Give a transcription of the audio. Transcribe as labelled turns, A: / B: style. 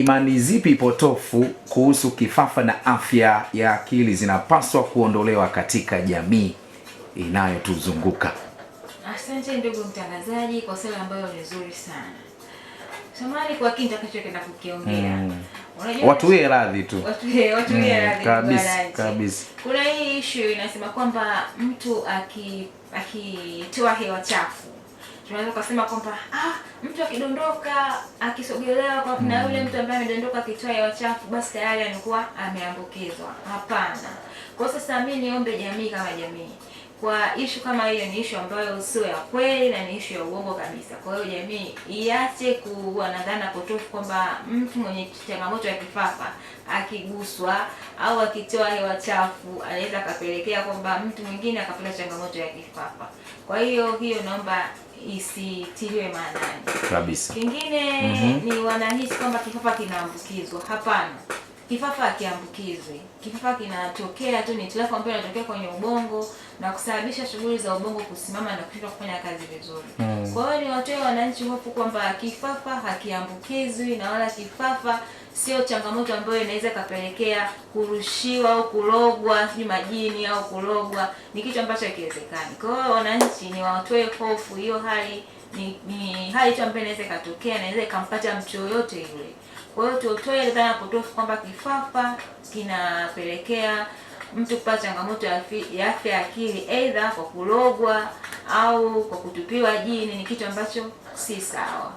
A: Imani zipi potofu kuhusu kifafa na afya ya akili zinapaswa kuondolewa katika jamii inayotuzunguka?
B: Asante ndugu mtangazaji kwa swali ambayo ni nzuri sana. Samahani kwa kile nitakachokwenda kukiongea.
A: Unajua watuwie radhi tu.
B: Watuwie radhi
A: kabisa.
B: Kuna hii issue inasema kwamba mtu akitoa hewa chafu, tunaweza kusema kwamba mtu akidondoka akisogelewa kwa na yule mtu ambaye amedondoka akitoa hewa chafu basi tayari anakuwa ameambukizwa. Hapana. Kwa sasa mimi niombe jamii kama jamii, kwa issue kama hiyo ni issue ambayo sio ya kweli na ni issue ya uongo kabisa. Kwa hiyo jamii iache kuwa na dhana potofu kwamba mtu mwenye changamoto ya kifafa akiguswa au akitoa hewa chafu anaweza akapelekea kwamba mtu mwingine akapata changamoto ya kifafa. Kwa hiyo naomba isitiliwe maanani
A: kabisa.
B: Kingine ni wanahisi kwamba kifafa kinaambukizwa. Hapana. Kifafa hakiambukizwi. Kifafa kinatokea tu, ni hitilafu ambayo inatokea kwenye ubongo na kusababisha shughuli za ubongo kusimama na kushindwa kufanya kazi vizuri. Kwa hiyo ni watoe wananchi hofu kwamba kifafa hakiambukizwi na wala kifafa sio changamoto ambayo inaweza kapelekea kurushiwa au kulogwa majini au kulogwa, ni kitu ambacho hakiwezekani. Kwa hiyo wananchi ni watoe hofu, hiyo hali ni hali tu ambayo inaweza katokea na inaweza ikampata mtu yoyote yule. Kwa hiyo tutoe dhana potofu kwamba kifafa kinapelekea mtu kupata changamoto ya afya ya akili aidha kwa kulogwa au kwa kutupiwa jini, ni kitu ambacho si sawa.